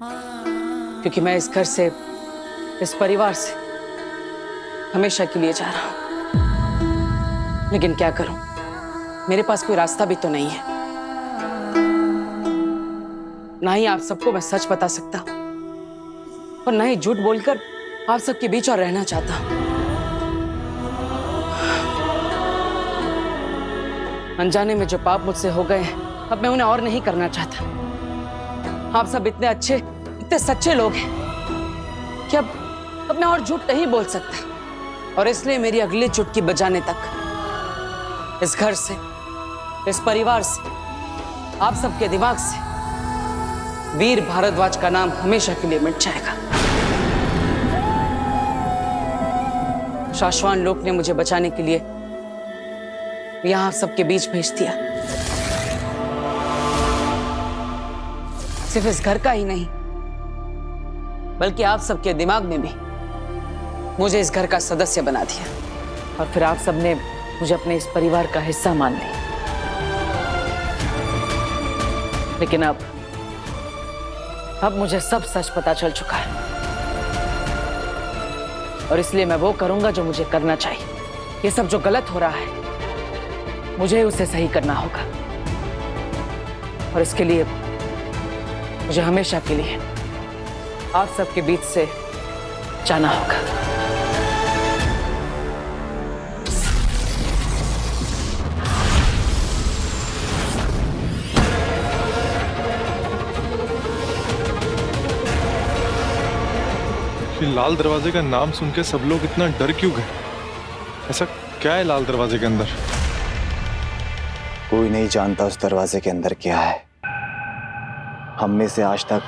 क्योंकि मैं इस घर से, इस परिवार से हमेशा के लिए जा रहा हूं। लेकिन क्या करूं, मेरे पास कोई रास्ता भी तो नहीं है। ना ही आप सबको मैं सच बता सकता और ना ही झूठ बोलकर आप सबके बीच और रहना चाहता हूं। अनजाने में जो पाप मुझसे हो गए हैं, अब मैं उन्हें और नहीं करना चाहता। आप सब इतने अच्छे, इतने सच्चे लोग हैं कि अब मैं और झूठ नहीं बोल सकता। और इसलिए मेरी अगली चुटकी बजाने तक इस घर से, इस परिवार से, आप सबके दिमाग से वीर भारद्वाज का नाम हमेशा के लिए मिट जाएगा। शाश्वान लोक ने मुझे बचाने के लिए यहां आप सबके बीच भेज दिया। सिर्फ इस घर का ही नहीं, बल्कि आप सबके दिमाग में भी मुझे इस घर का सदस्य बना दिया। और फिर आप सबने मुझे अपने इस परिवार का हिस्सा मान लिया। लेकिन अब मुझे सब सच पता चल चुका है, और इसलिए मैं वो करूंगा जो मुझे करना चाहिए। ये सब जो गलत हो रहा है, मुझे उसे सही करना होगा। और इसके लिए मुझे हमेशा के लिए आप सबके बीच से जाना होगा। ये लाल दरवाजे का नाम सुन के सब लोग इतना डर क्यों गए? ऐसा क्या है लाल दरवाजे के अंदर? कोई नहीं जानता उस दरवाजे के अंदर क्या है। हम में से आज तक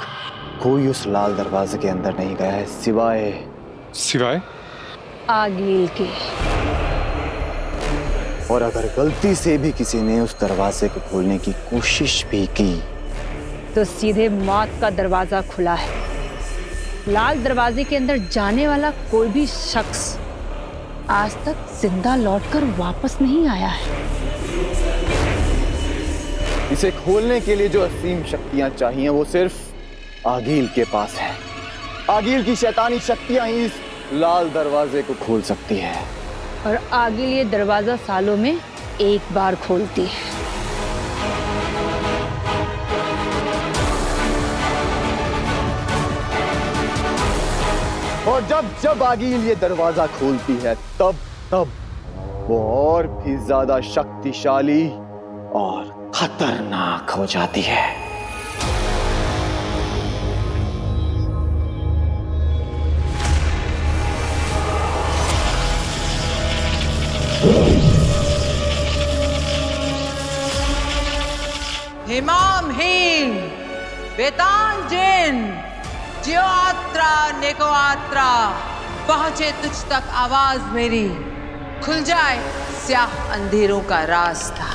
कोई उस लाल दरवाजे के अंदर नहीं गया है, सिवाय आगिल के। और अगर गलती से भी किसी ने उस दरवाजे को खोलने की कोशिश भी की तो सीधे मौत का दरवाजा खुला है। लाल दरवाजे के अंदर जाने वाला कोई भी शख्स आज तक जिंदा लौटकर वापस नहीं आया है। इसे खोलने के लिए जो असीम शक्तियां चाहिए वो सिर्फ आगिल के पास है। आगिल की शैतानी शक्तियां ही इस लाल दरवाजे को खोल सकती है। और आगिल ये दरवाजा सालों में एक बार खोलती है। और जब आगिल ये दरवाजा खोलती है तब वो और भी ज्यादा शक्तिशाली और खतरनाक हो जाती है। हिमाम हीन बेतान जिन जियोआत्रा नेकोआत्रा, पहुंचे तुझ तक आवाज मेरी, खुल जाए स्याह अंधेरों का रास्ता।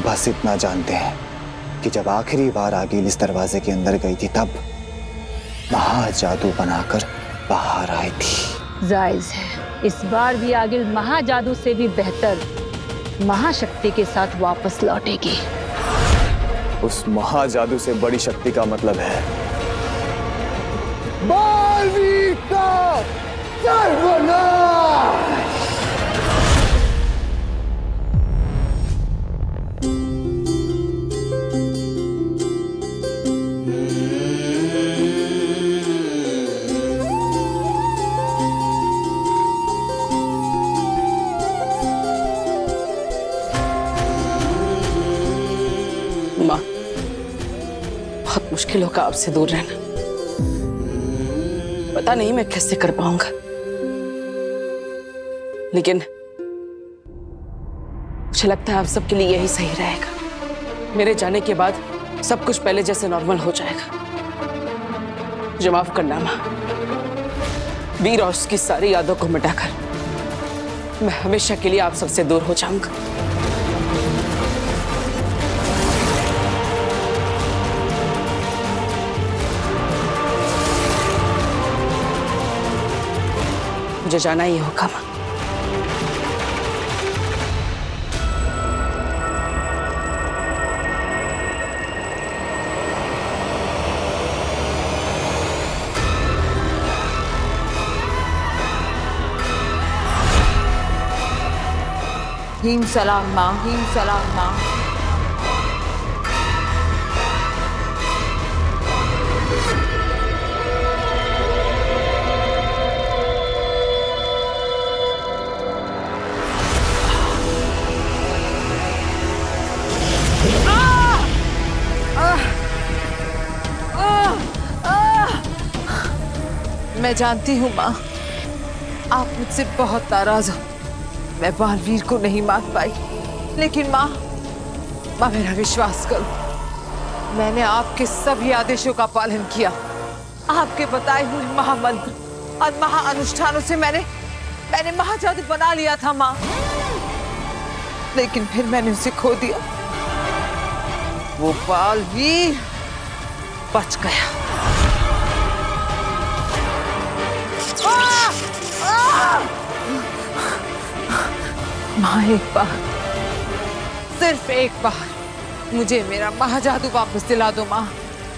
बस इतना जानते हैं कि जब आखिरी बार आगिल इस दरवाजे के अंदर गई थी तब महाजादू बनाकर बाहर आई थी। जायज है, इस बार भी आगिल महाजादू से भी बेहतर महाशक्ति के साथ वापस लौटेगी। उस महाजादू से बड़ी शक्ति का मतलब है बालवीर का सर्वनाश। माँ, बहुत मुश्किल होगा आपसे दूर रहना। पता नहीं मैं कैसे कर पाऊंगा, लेकिन मुझे लगता है आप सबके लिए यही सही रहेगा। मेरे जाने के बाद सब कुछ पहले जैसे नॉर्मल हो जाएगा। मुझे माफ करना माँ। वीर और उसकी सारी यादों को मिटाकर मैं हमेशा के लिए आप सबसे दूर हो जाऊंगा। मुझे जाना ही होगा माँ। हीम सलाम माँ, हीम सलाम माँ। मैं जानती हूँ माँ, आप मुझसे बहुत नाराज हो। मैं बालवीर को नहीं मार पाई, लेकिन माँ मेरा विश्वास करो, मैंने आपके सभी आदेशों का पालन किया। आपके बताए हुए महामंत्र और महाअनुष्ठानों से मैंने महाजादू बना लिया था माँ, लेकिन फिर मैंने उसे खो दिया। वो बालवीर बच गया। माँ एक बार, सिर्फ एक बार मुझे मेरा महाजादू वापस दिला दो माँ,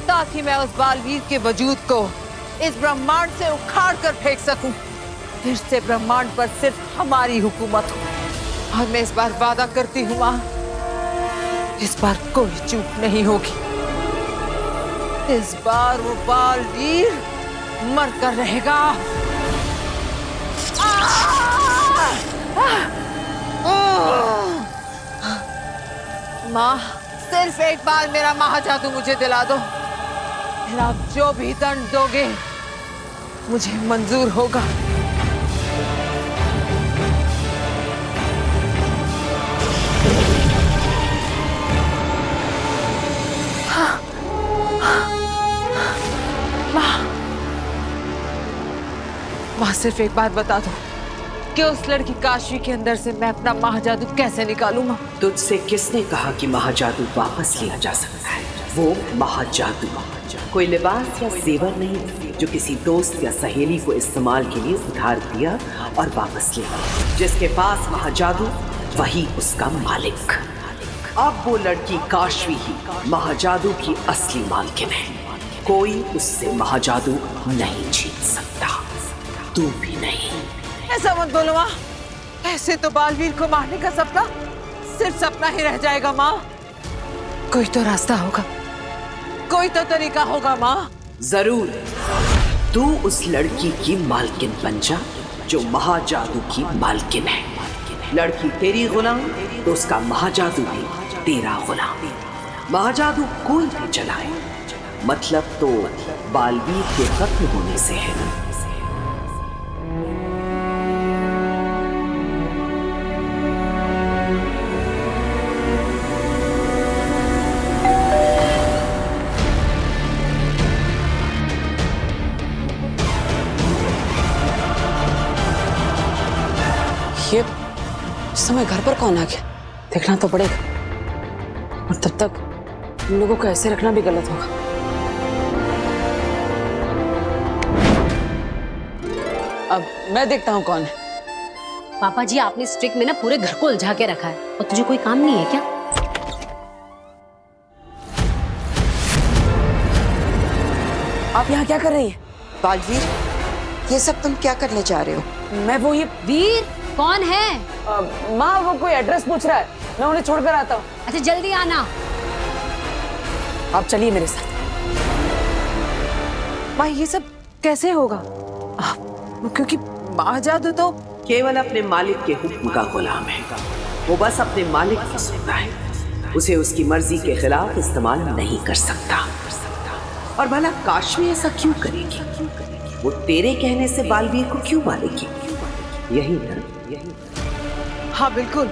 ताकि मैं उस बालवीर के वजूद को इस ब्रह्मांड से उखाड़ कर फेंक सकूं। फिर से ब्रह्मांड पर सिर्फ हमारी हुकूमत हो। और मैं इस बार वादा करती हूँ माँ, इस बार कोई चूक नहीं होगी। इस बार वो बालवीर मर कर रहेगा। माँ सिर्फ एक बार मेरा महाजादू मुझे दिला दो, फिर आप जो भी दंड दोगे मुझे मंजूर होगा। माँ सिर्फ एक बात बता दो कि उस लड़की काशवी के अंदर से मैं अपना महाजादू कैसे निकालूं माँ? तुझसे किसने कहा कि महाजादू वापस लिया जा सकता है? वो महाजादू कोई लिबास या जेवर नहीं जो किसी दोस्त या सहेली को इस्तेमाल के लिए उधार दिया और वापस लिया। जिसके पास महाजादू वही उसका मालिक। अब वो लड़की काशवी ही महाजादू की असली मालकिन है। कोई उससे महाजादू नहीं छीन सकता, तू भी नहीं। ऐसा मत बोलो माँ, ऐसे तो बालवीर को मारने का सपना सिर्फ सपना ही रह जाएगा माँ। कोई तो रास्ता होगा, कोई तो तरीका होगा माँ। जरूर, तू उस लड़की की मालकिन बन जा जो महाजादू की मालकिन है। लड़की तेरी गुलाम तो उसका महाजादू भी तेरा गुलाम। महाजादू कोई भी चलाए, मतलब तो बालवीर के खत्म होने से है ना। ये इस समय घर पर कौन आ गया? देखना तो पड़ेगा, और तब तक इन लोगों को ऐसे रखना भी गलत होगा। अब मैं देखता हूँ कौन है। पापा जी, आपने इस ट्रिक में ना पूरे घर को उलझा के रखा है, और तुझे कोई काम नहीं है क्या? आप यहाँ क्या कर रही है? बालवीर, ये सब तुम क्या करने जा रहे हो? मैं वो ये वीर कौन है? माँ वो कोई एड्रेस पूछ रहा है, मैं उन्हें छोड़कर आता हूँ। अच्छा जल्दी आना। आप चलिए मेरे साथ। माँ ये सब कैसे होगा? क्योंकि महाजादू तो केवल अपने मालिक के हुक्म का गुलाम है। वो बस अपने मालिक की सुनता है, उसे उसकी मर्जी के खिलाफ इस्तेमाल नहीं कर सकता। और भला काशवी ऐसा क्यों करेगी? वो तेरे कहने से बालवीर को क्यों मारेगी? यही ना? हाँ बिल्कुल।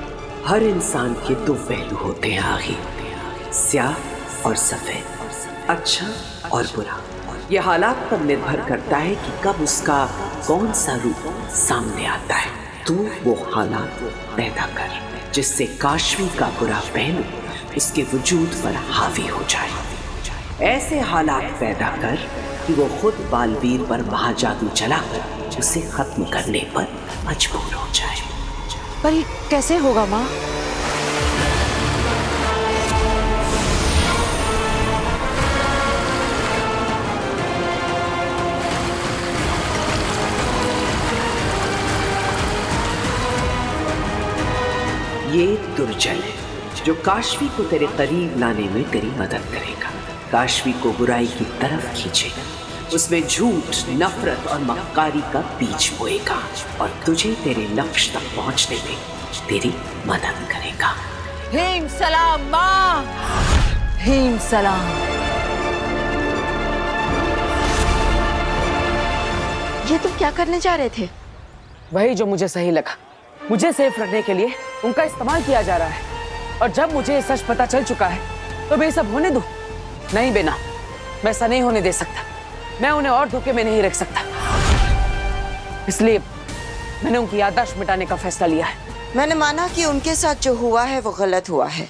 हर इंसान के दो पहलू होते हैं आखिर, स्याह और सफेद, अच्छा और बुरा। यह हालात पर निर्भर करता है कि कब उसका कौन सा रूप सामने आता है। तू वो हालात पैदा कर जिससे काशवी का बुरा पहलू उसके वजूद पर हावी हो जाए। ऐसे हालात पैदा कर कि वो खुद बालवीर पर महाजादू चलाकर उसे खत्म करने पर मजबूर हो जाए। पर ये कैसे होगा माँ? ये दुर्जन है जो काशवी को तेरे करीब लाने में तेरी मदद करेगा, काशवी को बुराई की तरफ खींचेगा, उसमें झूठ, नफरत और मक्कारी का बीज बोएगा और तुझे तेरे लक्ष्य तक पहुंचने में तेरी मदद करेगा। हेम सलाम माँ, हेम सलाम। ये तुम क्या करने जा रहे थे? वही जो मुझे सही लगा। मुझे सेफ रखने के लिए उनका इस्तेमाल किया जा रहा है, और जब मुझे ये सच पता चल चुका है तो मैं ये सब होने दूं? नहीं बेना, मैं ऐसा नहीं होने दे सकता। मैं उन्हें और धोखे में नहीं रख सकता। इसलिए मैंने उनकी याददाश्त मिटाने का फैसला लिया है। मैंने माना कि उनके साथ जो हुआ है वो गलत हुआ है,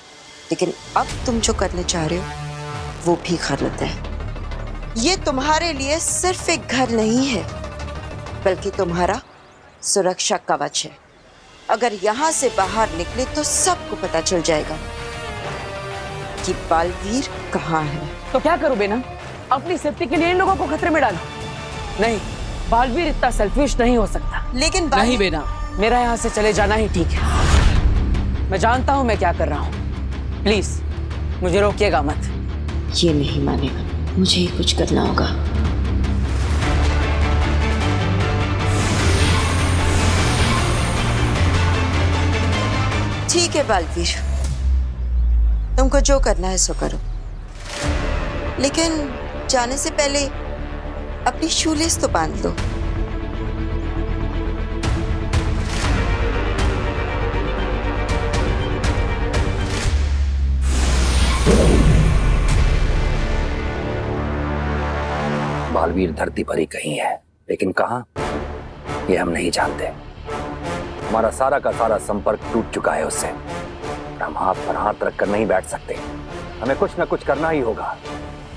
लेकिन अब तुम जो करने चाह रहे हो वो भी गलत है। ये तुम्हारे लिए सिर्फ एक घर नहीं है, बल्कि तुम्हारा सुरक्षा कवच है। अगर यहाँ से बाहर निकले तो सबको पता चल जाएगा कि बालवीर कहाँ है। तो क्या करूं बेना? अपनी सेफ्टी के लिए इन लोगों को खतरे में डालो? नहीं, बालवीर इतना सेल्फिश नहीं हो सकता। लेकिन नहीं बेना, मेरा यहाँ से चले जाना ही ठीक है। मैं जानता हूँ मैं क्या कर रहा हूँ। प्लीज मुझे रोकिएगा मत। ये नहीं मानेगा, मुझे ही कुछ करना होगा। ठीक है बालवीर, तुमको जो करना है सो करो, लेकिन जाने से पहले अपनी शूलेस तो बांध लो। बालवीर धरती पर ही कहीं है, लेकिन कहां ये हम नहीं जानते। हमारा सारा का सारा संपर्क टूट चुका है उससे। हम हाथ पर हाथ रखकर नहीं बैठ सकते। हमें कुछ न कुछ करना ही होगा।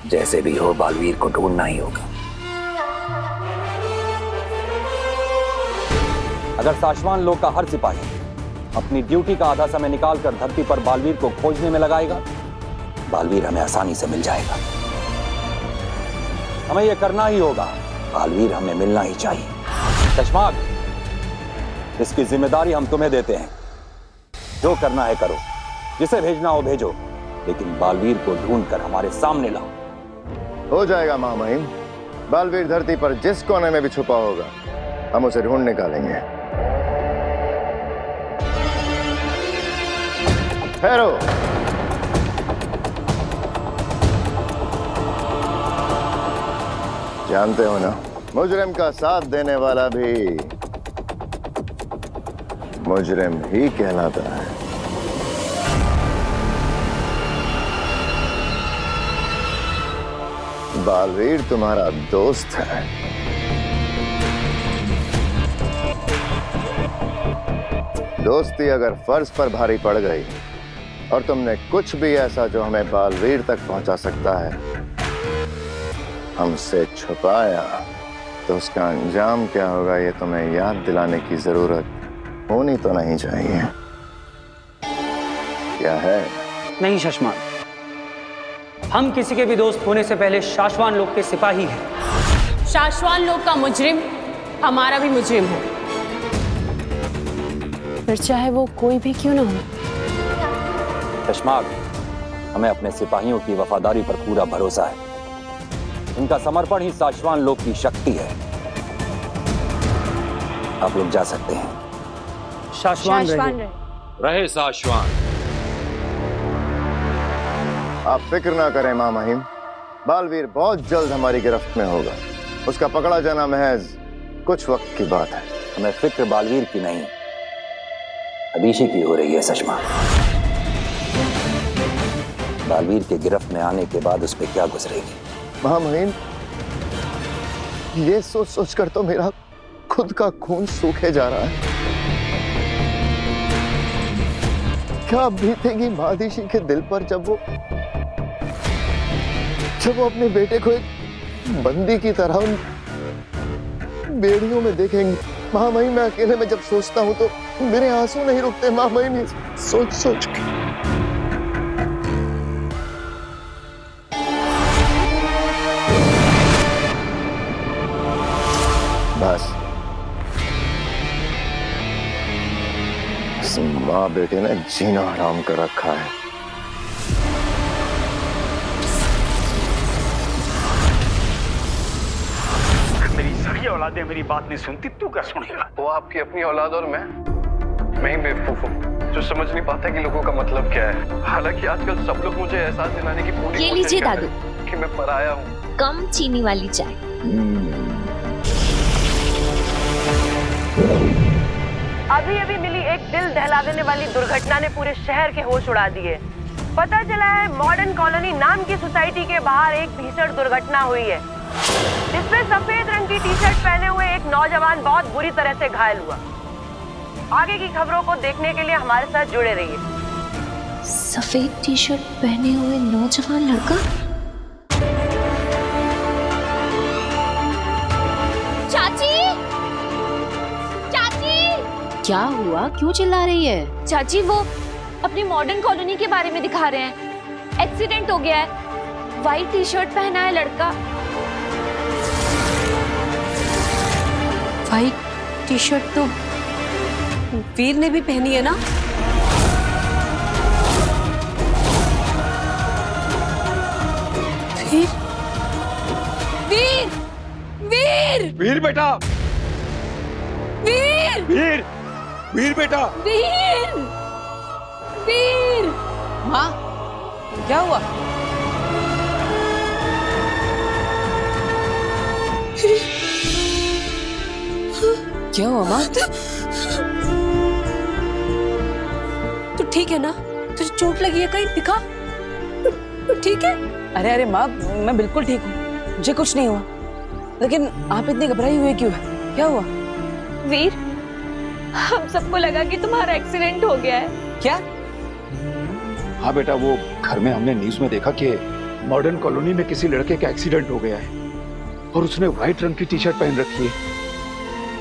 जैसे भी हो बालवीर को ढूंढना ही होगा। अगर साशवान लोक का हर सिपाही अपनी ड्यूटी का आधा समय निकालकर धरती पर बालवीर को खोजने में लगाएगा, बालवीर हमें आसानी से मिल जाएगा। हमें यह करना ही होगा। बालवीर हमें मिलना ही चाहिए। चश्माक, इसकी जिम्मेदारी हम तुम्हें देते हैं। जो करना है करो, जिसे भेजना हो भेजो, लेकिन बालवीर को ढूंढकर हमारे सामने लाओ। हो जाएगा महामहिम। बालवीर धरती पर जिस कोने में भी छुपा होगा, हम उसे ढूंढ निकालेंगे। ठहरो। जानते हो ना, मुजरिम का साथ देने वाला भी मुजरिम ही कहलाता है। बालवीर तुम्हारा दोस्त है। दोस्ती अगर फर्ज पर भारी पड़ गई और तुमने कुछ भी ऐसा जो हमें बालवीर तक पहुंचा सकता है हमसे छुपाया, तो उसका अंजाम क्या होगा ये तुम्हें याद दिलाने की जरूरत होनी तो नहीं चाहिए। क्या है? नहीं शशमान, हम किसी के भी दोस्त होने से पहले शाश्वान लोक के सिपाही हैं। शाश्वान लोक का मुजरिम हमारा भी मुजरिम हो, फिर चाहे वो कोई भी क्यों ना हो। चश्माक, हमें अपने सिपाहियों की वफादारी पर पूरा भरोसा है। उनका समर्पण ही शाश्वान लोक की शक्ति है। आप लोग जा सकते हैं। शाश्वान रहे शाश्वान। आप फिक्र ना करें महामहिम, बालवीर बहुत जल्द हमारी गिरफ्त में होगा। उसका पकड़ा जाना महज कुछ वक्त की बात है। हमें फिक्र बालवीर की नहीं, अदीशी की हो रही है। सचमा, बालवीर के गिरफ्त में आने के बाद उस पर क्या गुजरेगी? महामहिम, ये सोच सोचकर तो मेरा खुद का खून सूखे जा रहा है। क्या बीतेगी महादीशी के दिल पर जब वो अपने बेटे को एक बंदी की तरह उन बेड़ियों में देखेंगे। महामहिम, मैं अकेले में जब सोचता हूँ तो मेरे आंसू नहीं रुकते महामहिम, सोच सोच के। बस इस माँ बेटे ने जीना हराम कर रखा है। मेरी सारी औलादें मेरी बात नहीं सुनती, तू क्या सुनेगा? वो आपकी अपनी औलाद और मैं ही बेवकूफ हूँ जो समझ नहीं पाता कि लोगों का मतलब क्या है। हालांकि आजकल सब लोग मुझे एहसास दिलाने की पूरी ये लीजिए दादू, कि मैं पराया हूँ। कम चीनी वाली चाय। अभी अभी मिली एक दिल दहला देने वाली दुर्घटना ने पूरे शहर के होश उड़ा दिए। पता चला है मॉडर्न कॉलोनी नाम की सोसाइटी के बाहर एक भीषण दुर्घटना हुई है, जिसमें सफेद रंग की टी शर्ट पहने हुए एक नौजवान बहुत बुरी तरह से घायल हुआ। आगे की खबरों को देखने के लिए हमारे साथ जुड़े रहिए। सफेद टी शर्ट पहने हुए नौजवान लड़का? चाची, चाची! क्या हुआ, क्यों चिल्ला रही है? चाची, वो अपनी मॉडर्न कॉलोनी के बारे में दिखा रहे हैं। एक्सीडेंट हो गया है, व्हाइट टी शर्ट पहना है लड़का। व्हाइट टी शर्ट तो वीर ने भी पहनी है ना? वीर, वीर, वीर, वीर बेटा, वीर, वीर, वीर बेटा, वीर, वीर। माँ, क्या हुआ? क्या हुआ माँ? तू ठीक है ना? तुझे चोट लगी है कहीं? दिखा, तू ठीक है? अरे अरे माँ, मैं बिल्कुल ठीक हूँ, मुझे कुछ नहीं हुआ। लेकिन आप इतनी घबराई हुई क्यों है? क्या हुआ? वीर, हम सबको लगा कि तुम्हारा एक्सीडेंट हो गया है। क्या? हाँ बेटा, वो घर में हमने न्यूज में देखा कि मॉडर्न कॉलोनी में किसी लड़के का एक्सीडेंट हो गया है और उसने व्हाइट रंग की टी शर्ट पहन रखी है।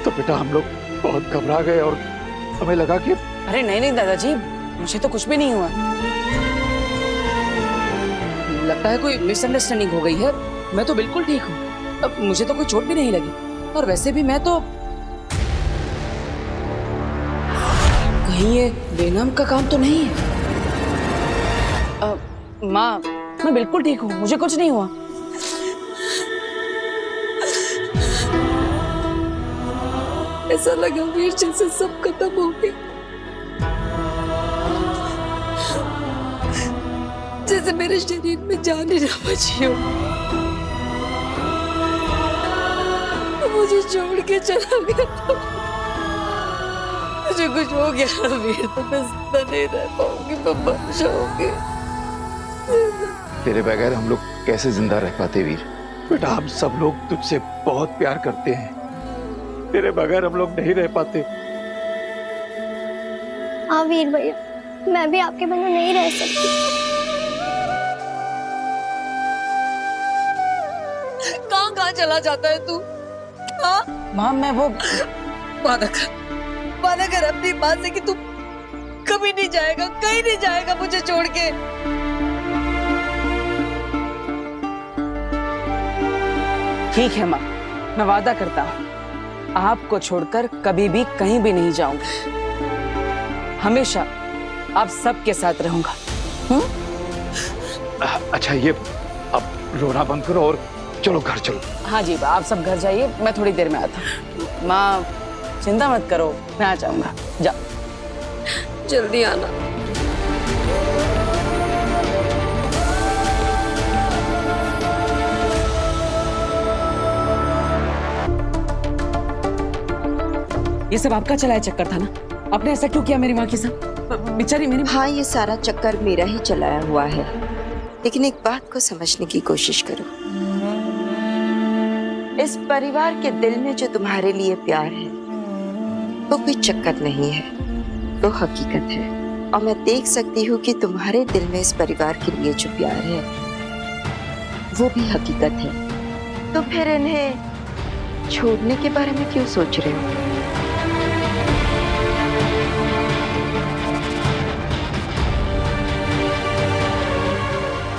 तो बेटा हम लोग बहुत घबरा गए और हमें लगा कि अरे नहीं नहीं दादाजी, मुझे तो कुछ भी नहीं हुआ। लगता है कोई मिसअंडरस्टैंडिंग हो गई है। मैं तो बिल्कुल ठीक हूँ, अब मुझे तो कोई चोट भी नहीं लगी। और वैसे भी मैं तो कहीं ये बेनाम का काम तो नहीं है। माँ, मैं बिल्कुल ठीक हूँ, मुझे कुछ नहीं हुआ। ऐसा लगा वीर जैसे सब खत्म हो गया, जैसे मेरे शरीर में जान ही ना बची हो। मुझे छोड़ के चला गया। मुझे कुछ हो गया वीर तो मैं जिंदा नहीं रह पाऊंगी, मैं मर जाऊंगी। तेरे बगैर हम लोग कैसे जिंदा रह पाते वीर? बेटा हम सब लोग तुझसे बहुत प्यार करते हैं, तेरे बगैर हम लोग नहीं रह पाते। हाँ वीर भैया, मैं भी आपके बिना नहीं रह सकती। कहाँ कहाँ चला जाता है तू? हाँ माँ, मैं वो वादा कर अपनी माँ से कि तू कभी नहीं जाएगा, कहीं नहीं जाएगा मुझे छोड़ के। ठीक है माँ, मैं वादा करता हूँ आपको छोड़कर कभी भी कहीं भी नहीं जाऊंगा। हमेशा आप सबके साथ रहूंगा। अच्छा ये अब रोना बंद करो और चलो घर चलो। हाँ जी, आप सब घर जाइए, मैं थोड़ी देर में आता हूँ। माँ चिंता मत करो, मैं आ जाऊंगा। जा, जल्दी आना। ये सब आपका चलाया चक्कर था ना? आपने ऐसा क्यों किया मेरी माँ के साथ? बेचारी मेरी। हाँ, ये सारा चक्कर मेरा ही चलाया हुआ है, लेकिन एक बात को समझने की कोशिश करो। इस परिवार के दिल में जो तुम्हारे लिए प्यार है वो कोई चक्कर नहीं है, वो हकीकत है। और मैं देख सकती हूँ कि तुम्हारे दिल में इस परिवार के लिए जो प्यार है वो भी हकीकत है। तो फिर इन्हें छोड़ने के बारे में क्यों सोच रहे हो?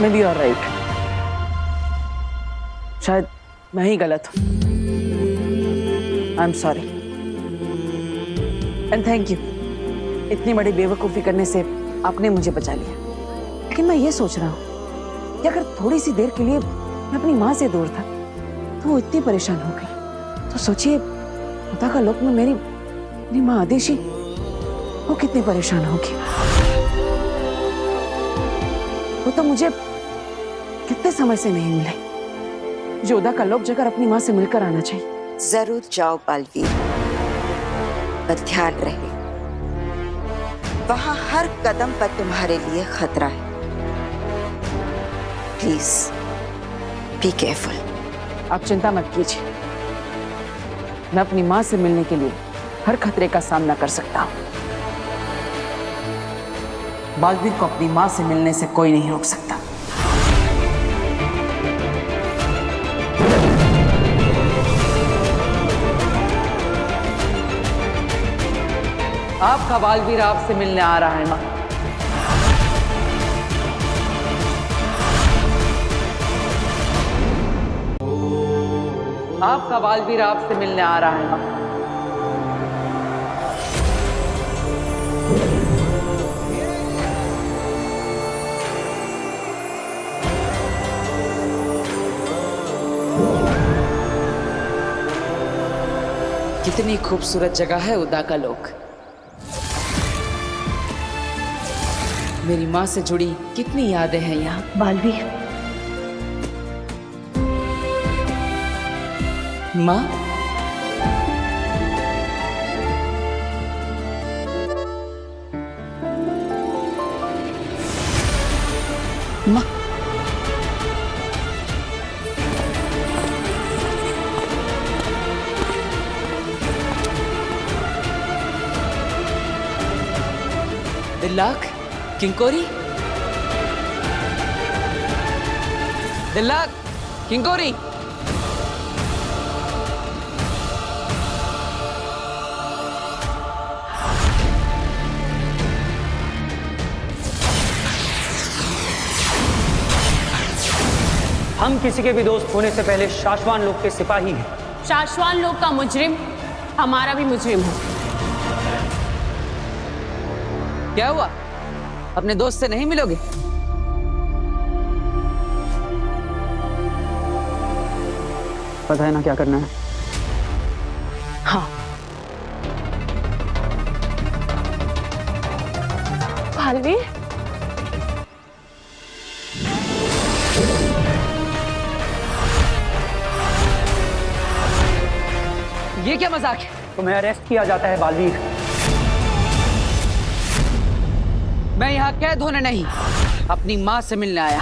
May be all right. शायद मैं ही गलत हूं। I am sorry and thank you. इतनी बड़ी बेवकूफ़ी करने से आपने मुझे बचा लिया। लेकिन मैं ये सोच रहा हूँ कि अगर थोड़ी सी देर के लिए मैं अपनी माँ से दूर था तो वो इतनी परेशान हो गई, तो सोचिए खुदा का लोक में मेरी माँ आदेशी वो कितनी परेशान होगी। वो तो मुझे कितने समय से नहीं मिले। जोधा का लोक जाकर अपनी माँ से मिलकर आना चाहिए। जरूर जाओ बालवीर, पर ध्यान रहे वहां हर कदम पर तुम्हारे लिए खतरा है। Please be careful. आप चिंता मत कीजिए, मैं अपनी माँ से मिलने के लिए हर खतरे का सामना कर सकता हूँ। बालवीर को अपनी माँ से मिलने से कोई नहीं रोक सकता। आपका बालवीर आपसे मिलने आ रहा है माँ। आपका बालवीर आपसे मिलने आ रहा है माँ। कितनी खूबसूरत जगह है उदा का लोक। मेरी माँ से जुड़ी कितनी यादें हैं यहाँ। बालवीर, माँ, माँ, दिल्लाक, किंकोरी, दिल्लाक, किंकोरी। हम किसी के भी दोस्त होने से पहले शाश्वान लोक के सिपाही हैं। शाश्वान लोक का मुजरिम हमारा भी मुजरिम है। क्या हुआ? अपने दोस्त से नहीं मिलोगे? पता है ना क्या करना है? हाँ। बालवीर, ये क्या मजाक है? तुम्हें अरेस्ट किया जाता है बालवीर। मैं यहाँ कैद होने नहीं, अपनी माँ से मिलने आया।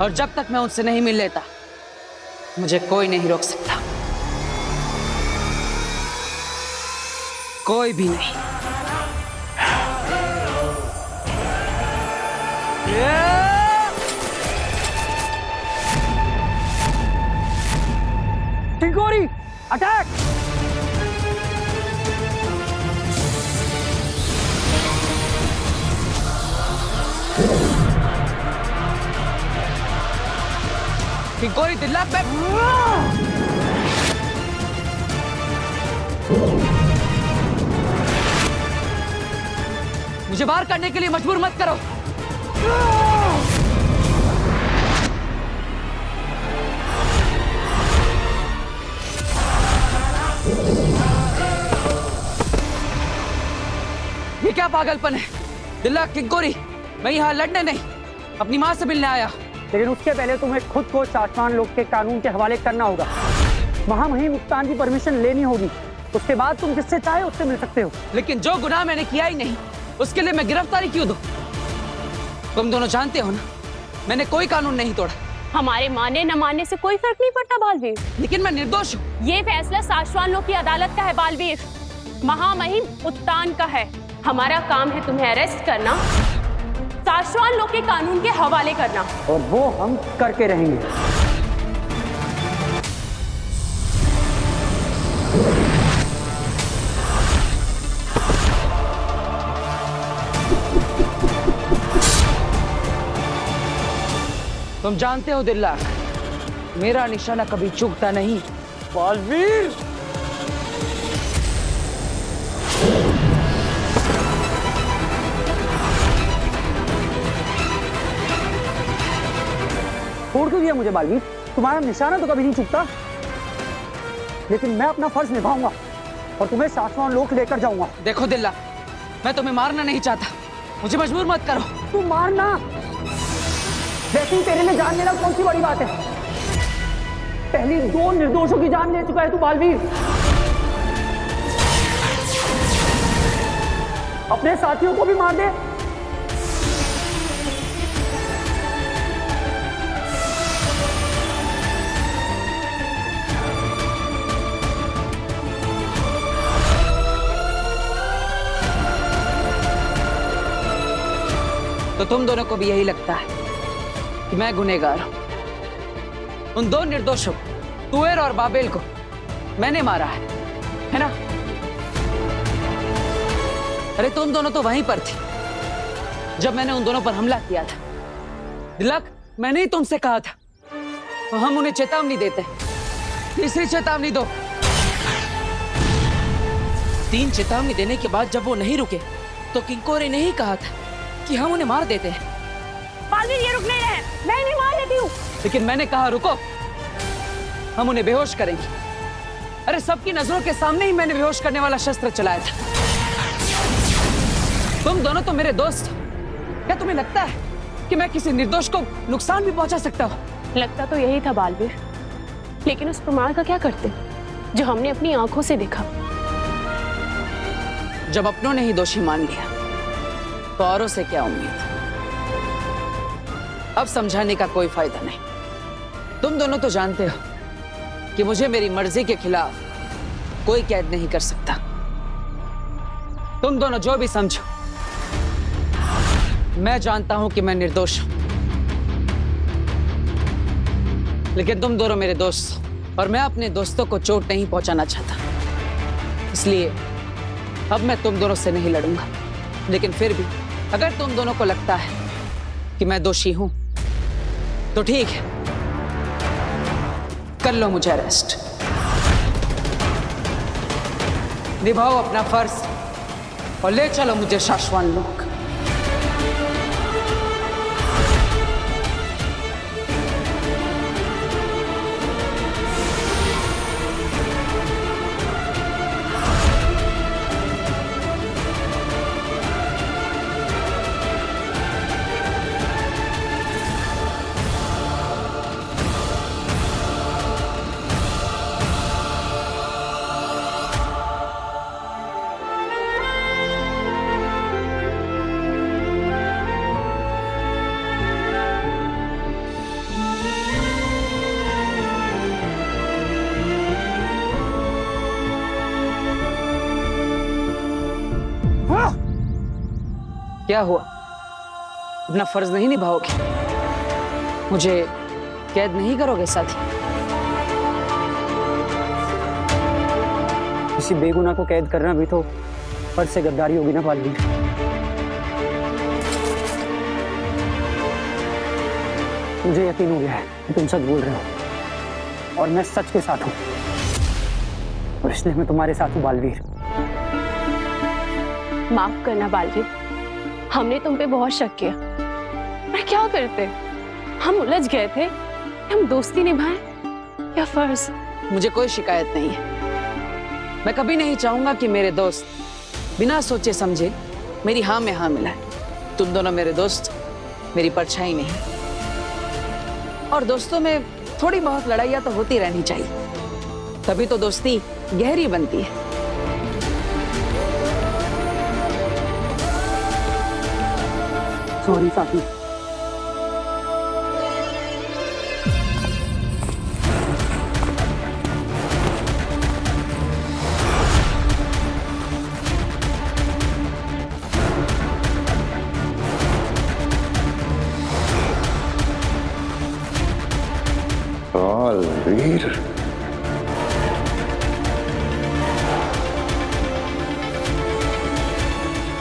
और जब तक मैं उनसे नहीं मिल लेता मुझे कोई नहीं रोक सकता, कोई भी नहीं। किंकोरी, अटैक! किंकोरी, दिल्लाक, मैं मुझे बाहर करने के लिए मजबूर मत करो। ये क्या पागलपन है? दिल्लाक, किंकोरी, मैं यहाँ लड़ने नहीं, अपनी माँ से मिलने आया। लेकिन उसके पहले तुम्हें खुद को शाश्वान लोक के कानून के हवाले करना होगा। महामहिम मुक्तान की परमिशन लेनी होगी, उसके बाद तुम जिससे चाहे उससे मिल सकते हो। लेकिन जो गुनाह मैंने किया ही नहीं उसके लिए मैं गिरफ्तारी क्यों दूं? तुम दोनों जानते हो ना मैंने कोई कानून नहीं तोड़ा। हमारे माने न मानने से कोई फर्क नहीं पड़ता बालवीर। लेकिन मैं निर्दोष हूँ। ये फैसला शाश्वान लोक की अदालत का है बालवीर, महामहिम उत्तान का है। हमारा काम है तुम्हें अरेस्ट करना, शाश्वत लोग के कानून के हवाले करना। और वो हम करके रहेंगे। तुम जानते हो दिल्लाक, मेरा निशाना कभी चूकता नहीं। बालवीर, छोड़ क्यों दिया मुझे बालवीर? तुम्हारा निशाना तो कभी नहीं चूकता, लेकिन मैं अपना फर्ज निभाऊंगा और तुम्हें शाश्वत लोक लेकर जाऊंगा। देखो दिल्ला, मैं तुम्हें मारना नहीं चाहता, मुझे मजबूर मत करो। तू मारना, वैसे ही तेरे लिए जान लेना कौन सी बड़ी बात है? पहली 2 निर्दोषों की जान ले चुका है तू बालवीर। अपने साथियों को भी मार दे। तो तुम दोनों को भी यही लगता है कि मैं गुनहगार हूं? उन 2 निर्दोषों तुएर और बाबेल को मैंने मारा है ना? अरे तुम दोनों तो वहीं पर थी जब मैंने उन दोनों पर हमला किया था। दिलक, मैंने ही तुमसे कहा था तो हम उन्हें चेतावनी देते। तीसरी चेतावनी दो। 3 चेतावनी देने के बाद जब वो नहीं रुके तो किंकोरे ने ही कहा था कि हम उन्हें मार देते हैं। बालवीर, ये रुक नहीं रहे, मैं नहीं मार देती हूँ। लेकिन मैंने कहा रुको, हम उन्हें बेहोश करेंगे। अरे सबकी नजरों के सामने ही मैंने बेहोश करने वाला शस्त्र चलाया था। तुम दोनों तो मेरे दोस्त हो। क्या तुम्हें लगता है कि मैं किसी निर्दोष को नुकसान भी पहुंचा सकता हूँ? लगता तो यही था बालवीर, लेकिन उस प्रमाण का क्या करते जो हमने अपनी आंखों से देखा? जब अपनों ने ही दोषी मान लिया तो औरों से क्या उम्मीद? अब समझाने का कोई फायदा नहीं। तुम दोनों तो जानते हो कि मुझे मेरी मर्जी के खिलाफ कोई कैद नहीं कर सकता। तुम दोनों जो भी समझो, मैं जानता हूं कि मैं निर्दोष हूं, लेकिन तुम दोनों मेरे दोस्त हो और मैं अपने दोस्तों को चोट नहीं पहुंचाना चाहता। इसलिए अब मैं तुम दोनों से नहीं लड़ूंगा। लेकिन फिर भी अगर तुम दोनों को लगता है कि मैं दोषी हूं तो ठीक है, कर लो मुझे अरेस्ट। निभाओ अपना फर्ज और ले चलो मुझे शाश्वत लोक। क्या हुआ? अपना फर्ज नहीं निभाओगे? मुझे कैद नहीं करोगे साथी? किसी बेगुनाह को कैद करना भी तो फर्ज से गद्दारी होगी ना बालवीर। मुझे यकीन हो गया है कि तुम सच बोल रहे हो और मैं सच के साथ हूं, और इसलिए मैं तुम्हारे साथ हूं बालवीर। माफ करना बालवीर, हमने तुम पे बहुत शक किया, पर क्या करते? हम उलझ गए थे, हम दोस्ती निभाएं या फर्ज? मुझे कोई शिकायत नहीं है। मैं कभी नहीं चाहूंगा कि मेरे दोस्त बिना सोचे समझे मेरी हाँ में हाँ मिलाए। तुम दोनों मेरे दोस्त, मेरी परछाई नहीं। और दोस्तों में थोड़ी बहुत लड़ाइयाँ तो होती रहनी चाहिए, तभी तो दोस्ती गहरी बनती है। सॉरी साथी। बालवीर,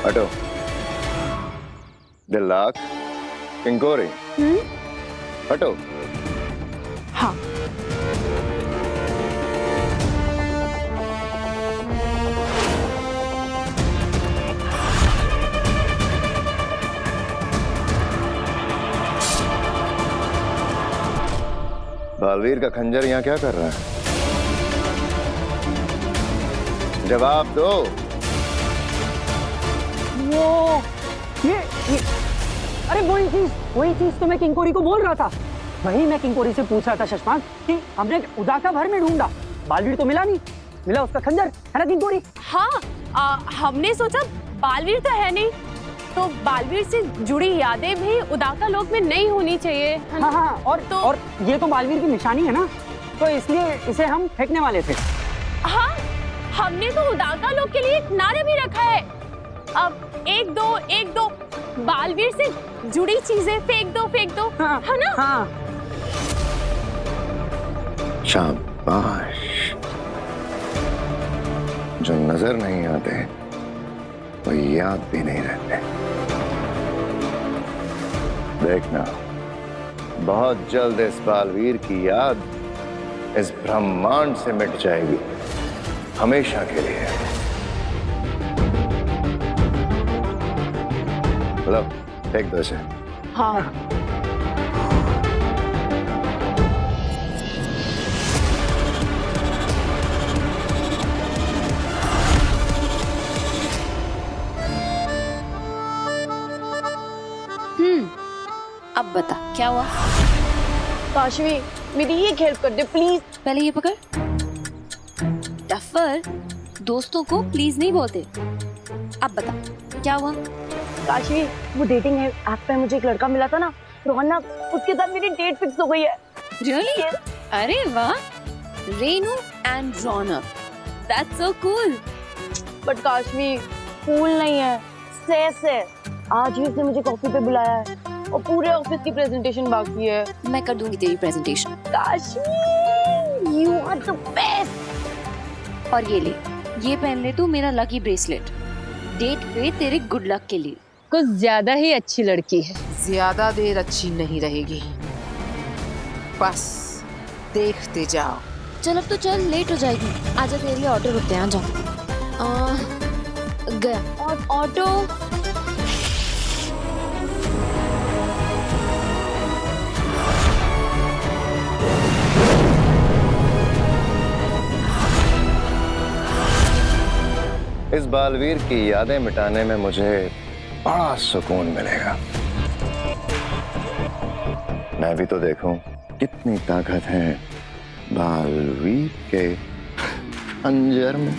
हटो। दिल्लाक, किंकोरी, हटो। हाँ। बालवीर का खंजर यहाँ क्या कर रहा है? जवाब दो। ये अरे वही चीज तो मैं किंकोरी को बोल रहा था। वही मैं किंकोरी से पूछ रहा था शशमांक कि हमने उदाका भर में ढूंढा, बालवीर तो मिला नहीं, मिला उसका खंजर, है ना किंकोरी? हाँ, हमने सोचा बालवीर तो है नहीं, तो बालवीर से जुड़ी यादें भी उदाका लोक में नहीं होनी चाहिए। हाँ, और ये तो बालवीर की निशानी है ना, तो इसलिए इसे हम फेंकने वाले थे। हाँ, हमने तो उदाका लोक के लिए एक नारा भी रखा है, अब एक दो बालवीर से जुड़ी चीजें फेंक दो, हाँ, है ना? हाँ। शाबाश। जो नजर नहीं आते वो याद भी नहीं रहते। देखना, बहुत जल्द इस बालवीर की याद इस ब्रह्मांड से मिट जाएगी, हमेशा के लिए। लो, फेंक दो इसे। हाँ। अब बता क्या हुआ? काशवी, मेरी एक हेल्प कर दे प्लीज। पहले ये पकड़। डफर, दोस्तों को प्लीज नहीं बोलते। अब बता क्या हुआ? काशवी, वो डेटिंग ऐप पे मुझे एक लड़का मिला था ना, रोहना, उसके साथ मेरी डेट फिक्स हो गई है। Really? अरे वाह, Renu and Raunak, that's so cool. But Kashvi, cool नहीं है, स्ट्रेस है। आज ही उसने मुझे कॉफी पे बुलाया है और पूरे ऑफिस की प्रेजेंटेशन बाकी है। मैं कर दूंगी तेरी presentation. Kashvi, you are the best. और ये ले, ये पहन ले तू मेरा लकी ब्रेसलेट, डेट पे तेरे गुड लक के लिए। कुछ ज्यादा ही अच्छी लड़की है। ज्यादा देर अच्छी नहीं रहेगी, बस देखते जाओ। चल अब तो चल, लेट हो जाएगी। आजा, तेरे लिए ऑटो रुकते हैं, आ जाओ। गया और ऑटो। इस बालवीर की यादें मिटाने में मुझे बड़ा सुकून मिलेगा। मैं भी तो देखूं कितनी ताकत है बालवीर के खंजर में।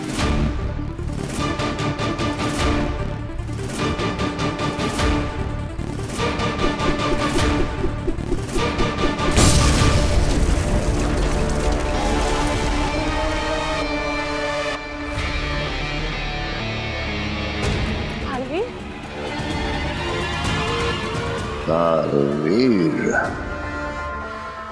बालवीर,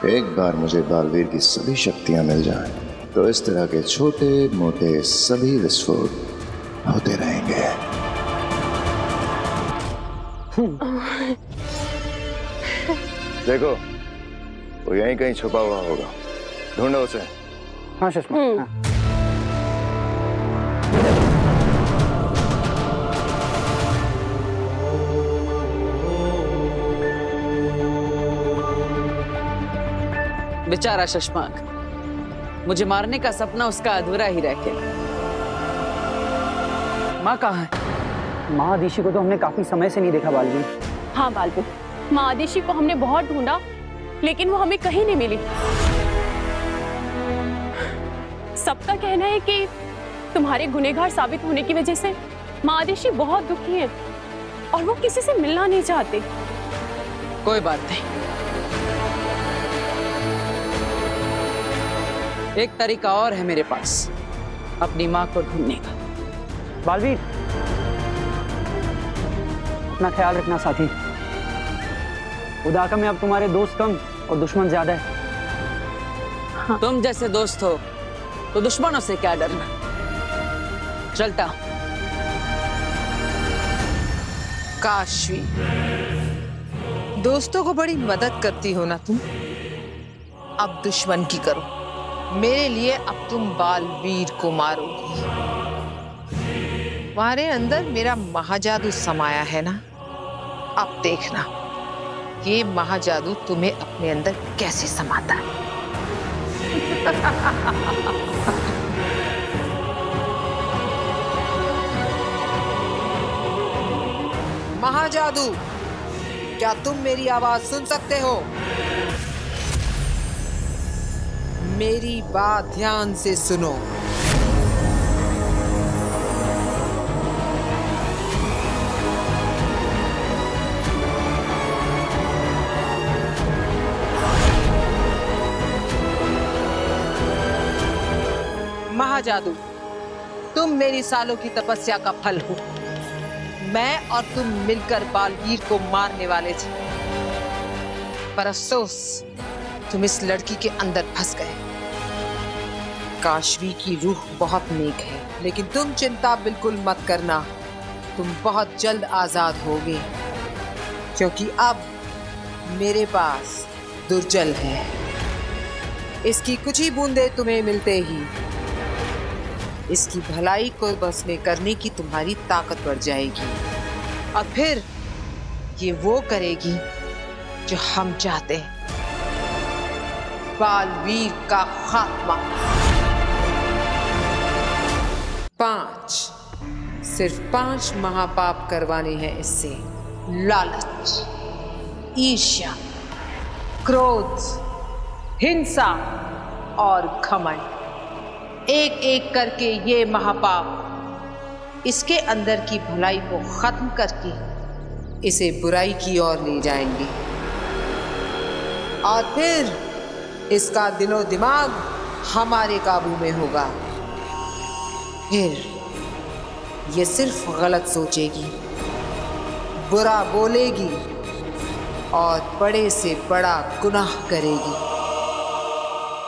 एक बार मुझे बालवीर की सभी शक्तियां मिल जाएं, तो इस तरह के छोटे मोटे सभी विस्फोट होते रहेंगे। देखो, वो यहीं कहीं छुपा हुआ होगा, ढूंढो उसे। हाँ सुषमा। बेचारा शशमांक, मुझे मारने का सपना उसका अधूरा ही रह गया। माँ कहाँ है? माँ आदिशी को तो हमने काफी समय से नहीं देखा बालवीर। हाँ बालवीर, माँ आदिशी को हमने बहुत ढूंढा, लेकिन वो हमें कहीं नहीं मिली। सबका कहना है कि तुम्हारे गुनहगार साबित होने की वजह से माँ आदिशी बहुत दुखी है और वो किसी से मिलना नहीं चाहते। कोई बात नहीं, एक तरीका और है मेरे पास अपनी माँ को ढूंढने का। बालवीर, अपना ख्याल रखना साथी। उदाका में अब तुम्हारे दोस्त कम और दुश्मन ज्यादा है। तुम जैसे दोस्त हो तो दुश्मनों से क्या डरना। चलता हूं। काशवी, दोस्तों को बड़ी मदद करती हो ना तुम, अब दुश्मन की करो। मेरे लिए अब तुम बालवीर को मारोगी। तुम्हारे अंदर मेरा महाजादू समाया है ना, अब देखना ये महाजादू तुम्हें अपने अंदर कैसे समाता है। महाजादू, क्या तुम मेरी आवाज सुन सकते हो? मेरी बात ध्यान से सुनो। महाजादू, तुम मेरी सालों की तपस्या का फल हो। मैं और तुम मिलकर बालवीर को मारने वाले थे, पर अफसोस तुम इस लड़की के अंदर फंस गए। काशवी की रूह बहुत नेक है, लेकिन तुम चिंता बिल्कुल मत करना, तुम बहुत जल्द आजाद होगे, क्योंकि अब मेरे पास दुर्जल है। इसकी कुछ ही बूंदे तुम्हें मिलते ही इसकी भलाई को बस में करने की तुम्हारी ताकत बढ़ जाएगी, और फिर ये वो करेगी जो हम चाहते हैं, बालवीर का खात्मा। 5, सिर्फ 5 महापाप करवाने हैं इससे। लालच, ईर्ष्या, क्रोध, हिंसा और घमंड। एक एक करके ये महापाप इसके अंदर की भलाई को खत्म करके इसे बुराई की ओर ले जाएंगे, और फिर इसका दिलो दिमाग हमारे काबू में होगा। फिर ये सिर्फ गलत सोचेगी, बुरा बोलेगी और बड़े से बड़ा गुनाह करेगी।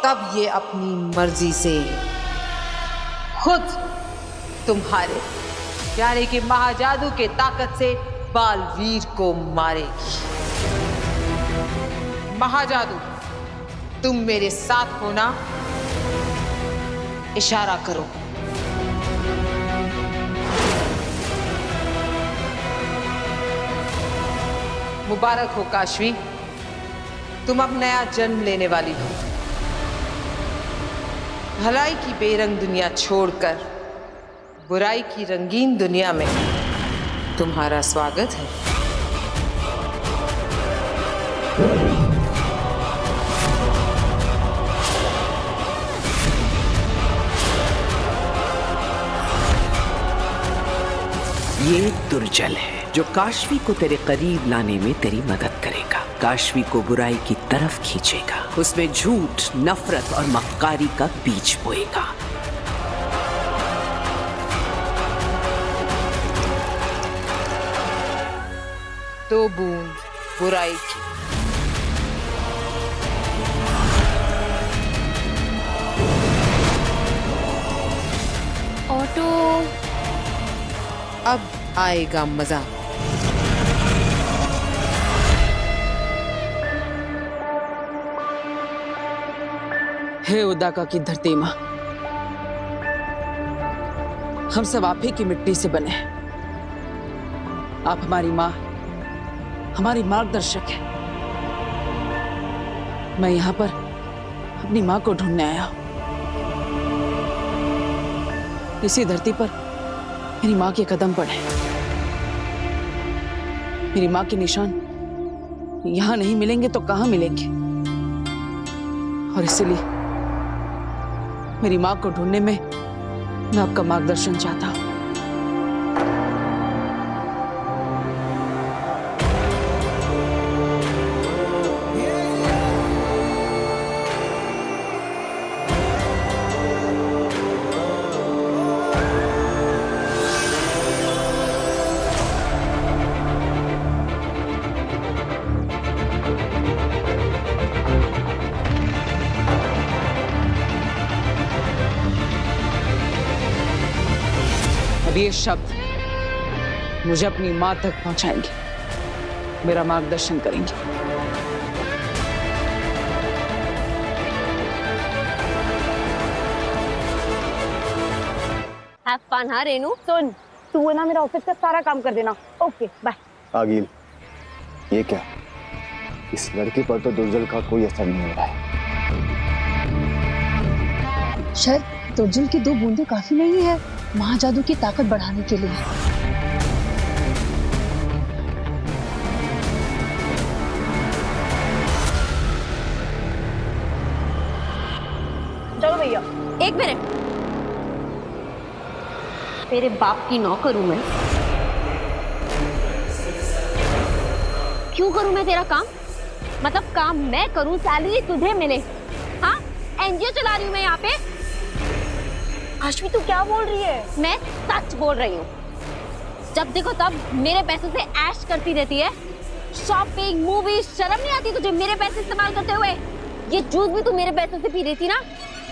तब ये अपनी मर्जी से खुद तुम्हारे यानी कि महाजादू के ताकत से बालवीर को मारेगी। महाजादू, तुम मेरे साथ हो ना? इशारा करो। मुबारक हो काशवी, तुम अब नया जन्म लेने वाली हो। भलाई की बेरंग दुनिया छोड़कर बुराई की रंगीन दुनिया में तुम्हारा स्वागत है। ये दुर्जल है जो काशवी को तेरे करीब लाने में तेरी मदद करेगा, काशवी को बुराई की तरफ खींचेगा, उसमें झूठ, नफरत और मक्कारी का बीज बोएगा। तो बूंद बुराई की, ऑटो, अब आएगा मजा। हे उदाका की धरती माँ, हम सब आप ही की मिट्टी से बने हैं। आप हमारी माँ, हमारी मार्गदर्शक है। मैं यहाँ पर अपनी माँ को ढूंढने आया हूँ। इसी धरती पर मेरी माँ के कदम पड़े। मेरी माँ के निशान यहाँ नहीं मिलेंगे तो कहाँ मिलेंगे? और इसीलिए मेरी माँ को ढूंढने में मैं आपका मार्गदर्शन चाहता हूँ। ये शब्द मुझे अपनी मां तक पहुंचाएंगे, मेरा मार्गदर्शन करेंगे। हैव फन हाँ रेनू। सुन, तू है ना मेरा ऑफिस का सारा काम कर देना। Okay bye. आगिल, ये क्या? इस लड़की पर तो दुर्जल का कोई असर नहीं हो रहा है। शायद दुर्जल की 2 बूंदें काफी नहीं है महाजादू की ताकत बढ़ाने के लिए। चलो भैया। 1 मिनट। तेरे बाप की नौकर हूं मैं। क्यों करूं मैं तेरा काम? मतलब काम मैं करूं, सैलरी तुझे मिले। हाँ, एनजीओ चला रही हूं मैं यहाँ पे। आश्वी तू क्या बोल रही है? मैं सच बोल रही हूँ। जब देखो तब मेरे पैसों से ऐश करती रहती है। शॉपिंग, मूवी, शर्म नहीं आती तुझे मेरे पैसे इस्तेमाल करते हुए? ये जूस भी तू मेरे पैसों से पी रही थी ना?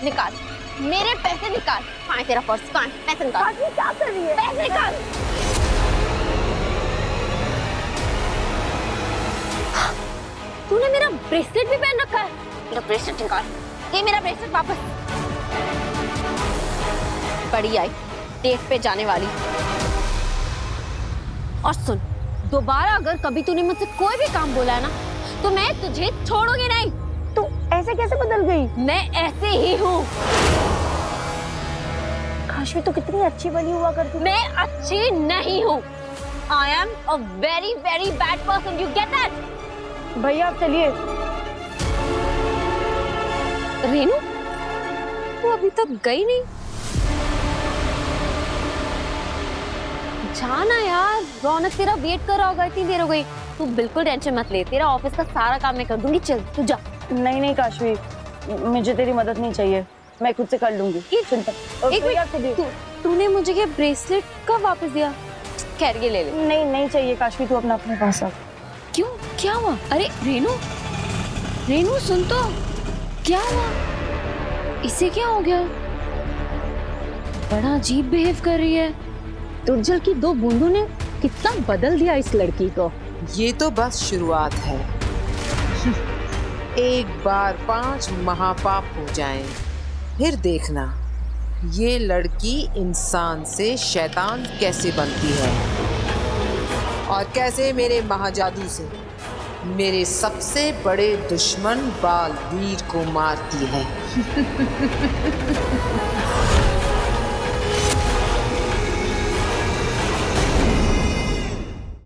निकाल मेरे पैसे, निकाल। कहाँ है तेरा पर्स? कहाँ है? पैसे निकाल। क्या कर रही है? पैसे निकाल। तूने मेरा ब्रेसलेट भी पहन रखा है। मेरा ब्रेसलेट निकाल। ये मेरा ब्रेसलेट वापस। बड़ी आई डेट पे जाने वाली। और सुन, दोबारा अगर कभी तूने मुझसे कोई भी काम बोला है ना, तो मैं तुझे छोड़ूंगी नहीं। तू ऐसे कैसे बदल गई? मैं ऐसे ही हूँ। आश्वी तो कितनी अच्छी बनी हुआ करती। मैं अच्छी नहीं हूँ। I am a very very bad person. You get that? भैया आप चलिए। रेनू, तू अभी तक गई नहीं? जाना यार, रौनक तेरा वेट कर रहा होगा, इतनी देर हो गई। तू बिल्कुल टेंशन मत ले, तेरा ऑफिस का सारा काम मैं कर दूंगी। चल तू जा। नहीं काशवी, मुझे तेरी मदद नहीं चाहिए, मैं खुद से कर लूंगी। एक मिनट, तूने मुझे ये ब्रेसलेट कब वापस दिया? खैर ये ले ले। नहीं चाहिए काशवी, तू अपना अपने पास रख। क्यों, क्या हुआ? अरे रेनू, रेनू सुन तो, क्या हुआ? इसे क्या हो गया? बड़ा अजीब बिहेव कर रही है। दुर्जल की 2 बूंदों ने कितना बदल दिया इस लड़की को। ये तो बस शुरुआत है। एक बार 5 महापाप हो जाएं, फिर देखना ये लड़की इंसान से शैतान कैसे बनती है और कैसे मेरे महाजादू से मेरे सबसे बड़े दुश्मन बालवीर को मारती है।